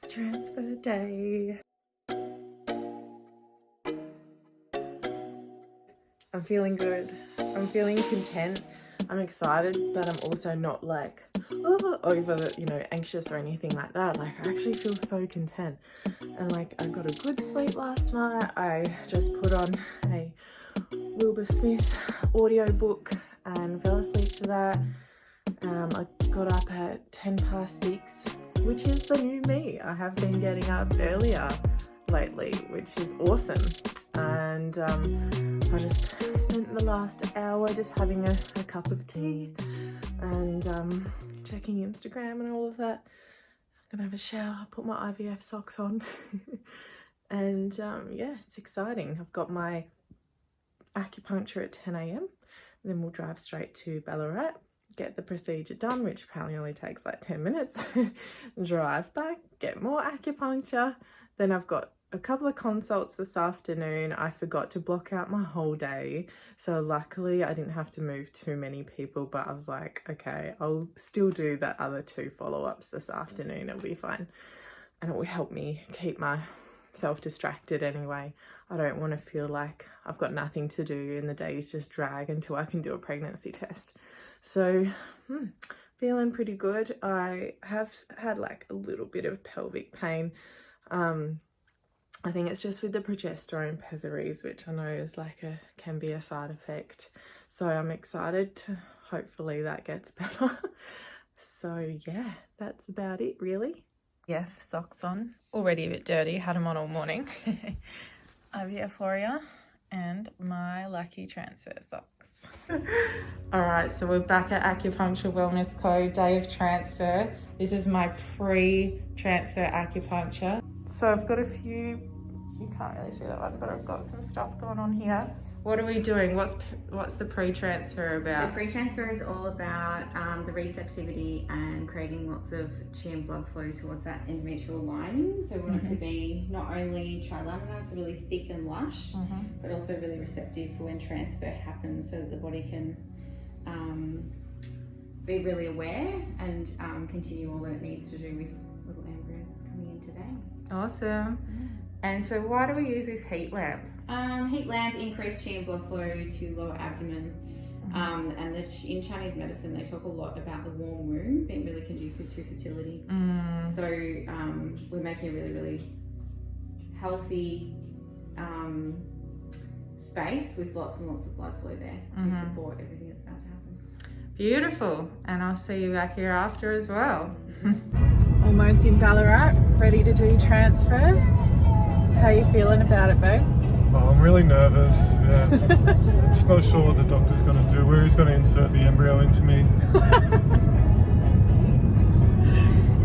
It's transfer day. I'm feeling good. I'm feeling content. I'm excited, but I'm also not like over, anxious or anything like that. Like, I actually feel so content. And like, I got a good sleep last night. I just put on a Wilbur Smith audiobook and fell asleep to that. I got up at 6:10, which is the new me. I have been getting up earlier lately, which is awesome. And I just spent the last hour just having a cup of tea and checking Instagram and all of that. I'm gonna have a shower, put my IVF socks on and yeah, it's exciting. I've got my acupuncture at 10 a.m. Then we'll drive straight to Ballarat, get the procedure done, which apparently only takes like 10 minutes, drive back, get more acupuncture. Then I've got a couple of consults this afternoon. I forgot to block out my whole day, so luckily I didn't have to move too many people, but I was like, okay, I'll still do the other 2 follow-ups this afternoon. It'll be fine, and it will help me keep myself distracted anyway. I don't want to feel like I've got nothing to do and the days just drag until I can do a pregnancy test. So feeling pretty good. I have had like a little bit of pelvic pain. I think it's just with the progesterone pessaries, which I know is can be a side effect. So I'm excited to hopefully that gets better. So yeah, that's about it really. IVF socks on, already a bit dirty, had them on all morning. IVF warrior and my lucky transfer socks. All right, so we're back at Acupuncture Wellness Co. Day of transfer. This is my pre-transfer acupuncture. So I've got a few, you can't really see that one, but I've got some stuff going on here. What are we doing? What's the pre-transfer about? So pre-transfer is all about the receptivity and creating lots of chi and blood flow towards that endometrial lining. So we want it to be not only trilaminar, so really thick and lush, but also really receptive for when transfer happens, so that the body can be really aware and continue all that it needs to do with little embryo that's coming in today. Awesome. And so why do we use this heat lamp? Heat lamp, increased chi and blood flow to lower abdomen. And in Chinese medicine, they talk a lot about the warm womb being really conducive to fertility. So we're making a really, really healthy space with lots and lots of blood flow there to support everything that's about to happen. Beautiful. And I'll see you back here after as well. Almost in Ballarat, ready to do transfer. How are you feeling about it, babe? Oh, I'm really nervous, yeah. Just not sure what the doctor's going to do, where he's going to insert the embryo into me.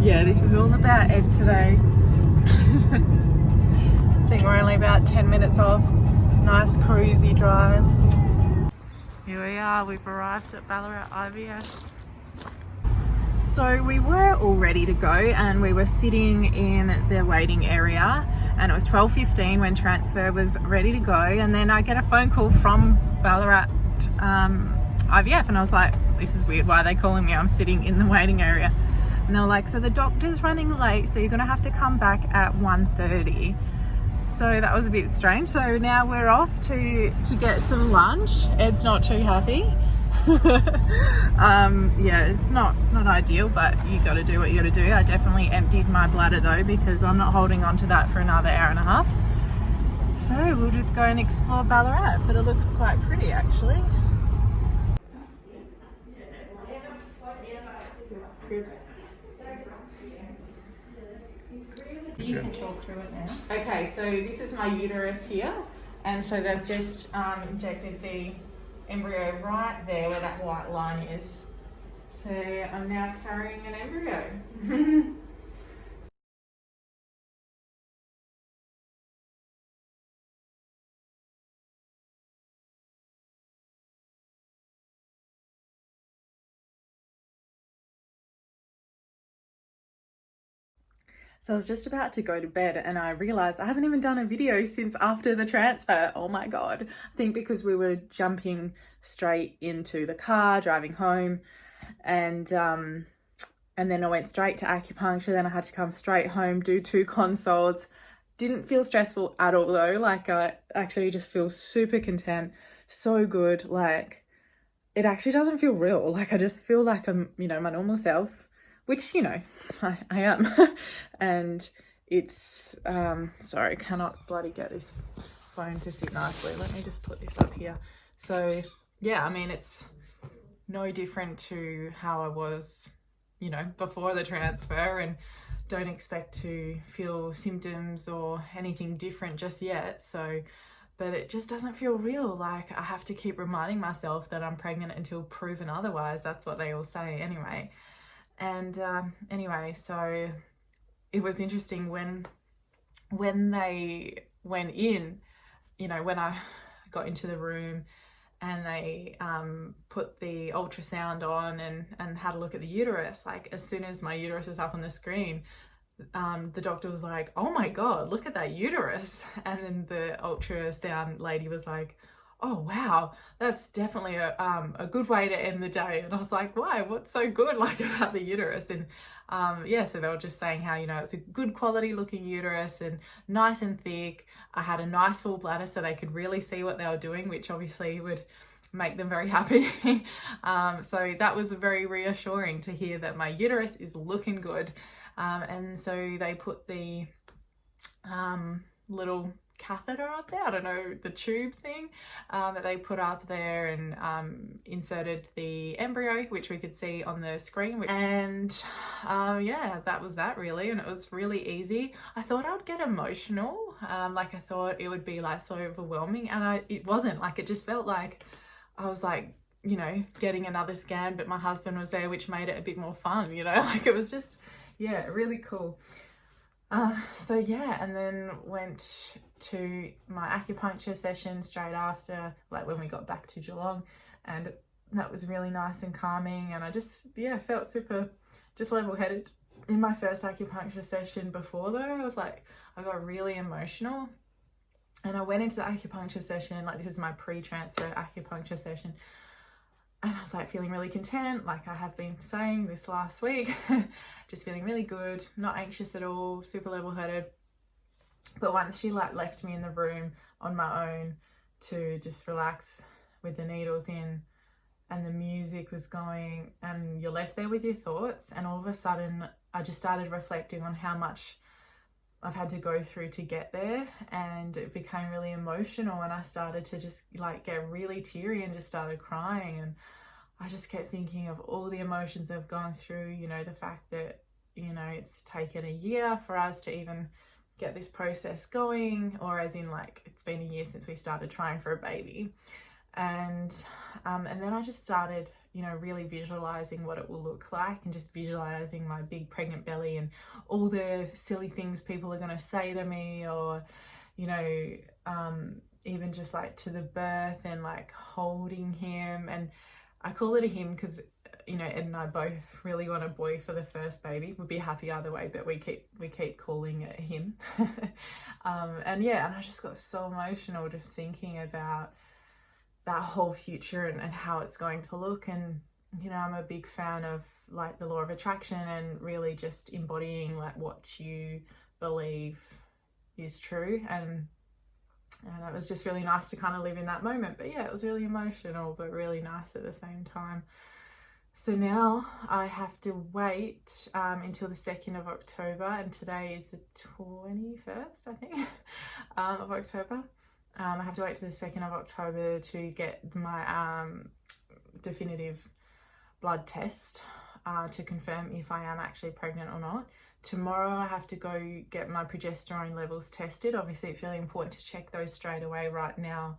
Yeah, this is all about Ed today. I think we're only about 10 minutes off. Nice cruisy drive. Here we are, we've arrived at Ballarat IVF. So we were all ready to go and we were sitting in the waiting area, and it was 12:15 when transfer was ready to go, and then I get a phone call from Ballarat IVF, and I was like, this is weird, why are they calling me? I'm sitting in the waiting area. And they were like, so the doctor's running late, so you're gonna have to come back at 1:30. So that was a bit strange. So now we're off to get some lunch. Ed's not too happy. Yeah, it's not ideal, but you got to do what you got to do. I definitely emptied my bladder though, because I'm not holding on to that for another hour and a half. So we'll just go and explore Ballarat, but it looks quite pretty actually. You can talk through it now. Okay, so this is my uterus here, and so they've just injected the embryo right there where that white line is. So I'm now carrying an embryo. So I was just about to go to bed and I realized I haven't even done a video since after the transfer. Oh my God. I think because we were jumping straight into the car, driving home, and And then I went straight to acupuncture. Then I had to come straight home, do 2 consults. Didn't feel stressful at all though. Like I actually just feel super content, so good. Like it actually doesn't feel real. Like I just feel like I'm, you know, my normal self, which, you know, I am. And it's, sorry, cannot bloody get this phone to sit nicely. Let me just put this up here. So yeah, I mean, it's no different to how I was, you know, before the transfer, and don't expect to feel symptoms or anything different just yet. So, but it just doesn't feel real. Like I have to keep reminding myself that I'm pregnant until proven otherwise. That's what they all say anyway. And anyway, so it was interesting when they went in, you know, when I got into the room and they put the ultrasound on and had a look at the uterus. Like as soon as my uterus is up on the screen, the doctor was like, oh my God, look at that uterus. And then the ultrasound lady was like, oh wow, that's definitely a good way to end the day. And I was like, why? What's so good like about the uterus? And yeah, so they were just saying how, you know, it's a good quality looking uterus and nice and thick. I had a nice full bladder so they could really see what they were doing, which obviously would make them very happy. So that was very reassuring to hear that my uterus is looking good. And so they put the little catheter up there, I don't know, the tube thing that they put up there, and inserted the embryo, which we could see on the screen. And yeah, that was that really, and it was really easy. I thought I would get emotional, like I thought it would be like so overwhelming, and it wasn't. Like it just felt like I was like, you know, getting another scan, but my husband was there, which made it a bit more fun, you know. Like it was just, yeah, really cool. So yeah, and then went to my acupuncture session straight after, like when we got back to Geelong, and that was really nice and calming, and I just, yeah, felt super just level-headed. In my first acupuncture session before though, I was like, I got really emotional, and I went into the acupuncture session, like this is my pre-transfer acupuncture session, and I was like feeling really content, like I have been saying this last week, just feeling really good, not anxious at all, super level-headed. But once she like left me in the room on my own to just relax with the needles in, and the music was going, and you're left there with your thoughts, and all of a sudden I just started reflecting on how much I've had to go through to get there, and it became really emotional, and I started to just like get really teary and just started crying, and I just kept thinking of all the emotions I've gone through, you know, the fact that, you know, it's taken a year for us to even get this process going, or as in like it's been a year since we started trying for a baby, and then I just started, you know, really visualizing what it will look like, and just visualizing my big pregnant belly and all the silly things people are going to say to me, or, you know, even just like to the birth and like holding him. And I call it a him because, you know, Ed and I both really want a boy for the first baby. We'd be happy either way, but we keep calling it him. And yeah, and I just got so emotional just thinking about that whole future and how it's going to look. And, you know, I'm a big fan of like the law of attraction and really just embodying like what you believe is true. And it was just really nice to kind of live in that moment. But yeah, it was really emotional, but really nice at the same time. So now I have to wait until the 2nd of October, and today is the 21st, I think, of October. I have to wait till the 2nd of October to get my definitive blood test to confirm if I am actually pregnant or not. Tomorrow I have to go get my progesterone levels tested. Obviously it's really important to check those straight away right now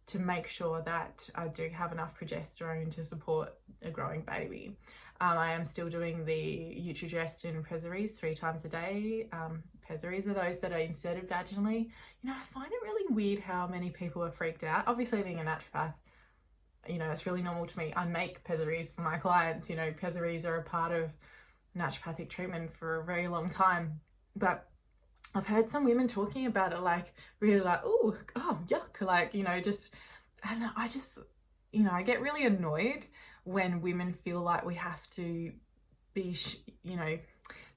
to make sure that I do have enough progesterone to support a growing baby. I am still doing the Utrogestin pessaries 3 times a day. Pessaries are those that are inserted vaginally. You know, I find it really weird how many people are freaked out. Obviously being a naturopath, you know, it's really normal to me. I make pessaries for my clients. You know, pessaries are a part of naturopathic treatment for a very long time. But I've heard some women talking about it like really like, oh yuck, like, you know, just, and I just, you know, I get really annoyed when women feel like we have to be, you know,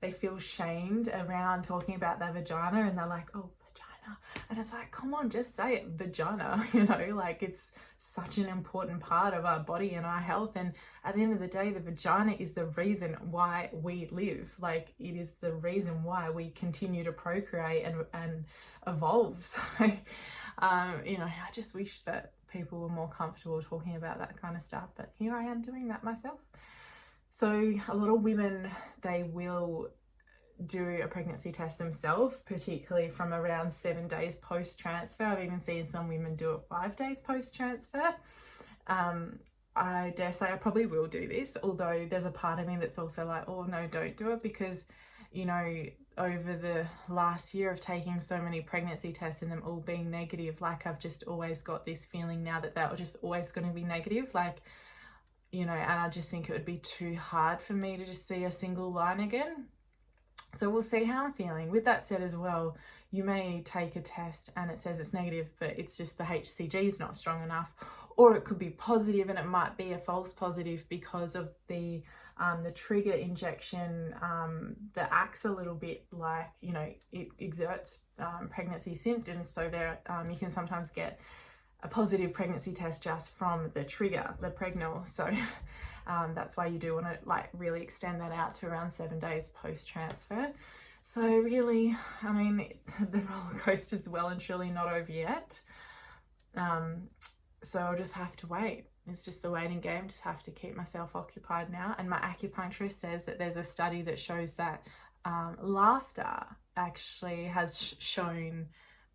they feel shamed around talking about their vagina, and they're like, oh, vagina. And it's like, come on, just say it, vagina, you know, like it's such an important part of our body and our health. And at the end of the day, the vagina is the reason why we live. Like, it is the reason why we continue to procreate and evolve. So, you know, I just wish that people were more comfortable talking about that kind of stuff, but here I am doing that myself. So a lot of women, they will do a pregnancy test themselves, particularly from around 7 days post-transfer. I've even seen some women do it 5 days post-transfer. I dare say I probably will do this, although there's a part of me that's also like, oh no, don't do it, because, you know, over the last year of taking so many pregnancy tests and them all being negative, like I've just always got this feeling now that they're just always going to be negative, like, you know, and I just think it would be too hard for me to just see a single line again. So we'll see how I'm feeling. With that said as well, you may take a test and it says it's negative, but it's just the HCG is not strong enough, or it could be positive and it might be a false positive because of the trigger injection that acts a little bit like, you know, it exerts pregnancy symptoms. So there you can sometimes get a positive pregnancy test just from the trigger, the pregnal. So that's why you do want to like really extend that out to around 7 days post-transfer. So really, I mean, the roller coaster is well and truly not over yet. So I'll just have to wait. It's just the waiting game. Just have to keep myself occupied now. And my acupuncturist says that there's a study that shows that laughter actually has shown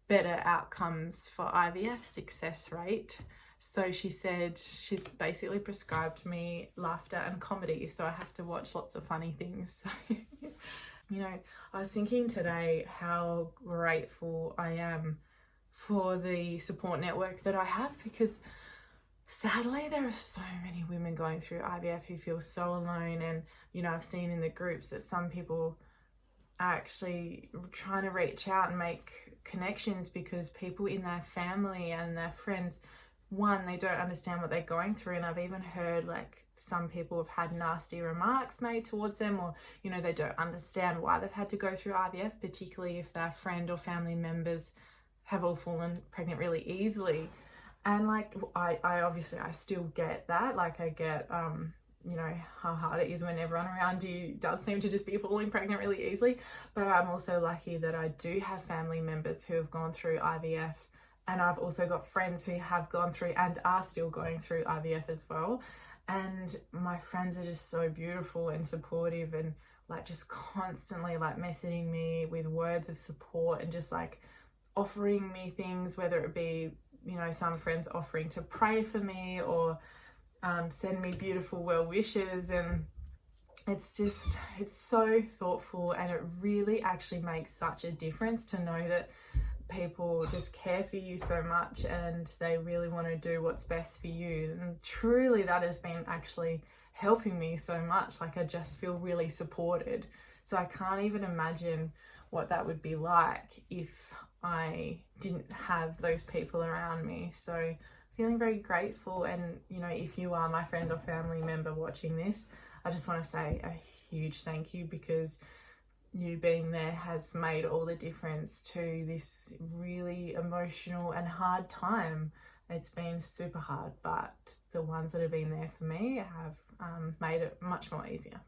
better outcomes for IVF success rate. So she said she's basically prescribed me laughter and comedy, so I have to watch lots of funny things. You know, I was thinking today how grateful I am for the support network that I have, because sadly there are so many women going through IVF who feel so alone. And, you know, I've seen in the groups that some people are actually trying to reach out and make connections because people in their family and their friends, one, they don't understand what they're going through. And I've even heard like some people have had nasty remarks made towards them, or, you know, they don't understand why they've had to go through IVF, particularly if their friend or family members have all fallen pregnant really easily. And like, I obviously, I still get that. Like, I get, you know, how hard it is when everyone around you does seem to just be falling pregnant really easily. But I'm also lucky that I do have family members who have gone through IVF. And I've also got friends who have gone through and are still going through IVF as well. And my friends are just so beautiful and supportive, and like just constantly like messaging me with words of support and just like offering me things, whether it be, you know, some friends offering to pray for me or send me beautiful well wishes. And it's just, it's so thoughtful, and it really actually makes such a difference to know that people just care for you so much and they really want to do what's best for you. And truly that has been actually helping me so much. Like, I just feel really supported. So I can't even imagine what that would be like if I didn't have those people around me. So feeling very grateful. And, you know, if you are my friend or family member watching this, I just want to say a huge thank you, because you being there has made all the difference to this really emotional and hard time. It's been super hard, but the ones that have been there for me have made it much more easier.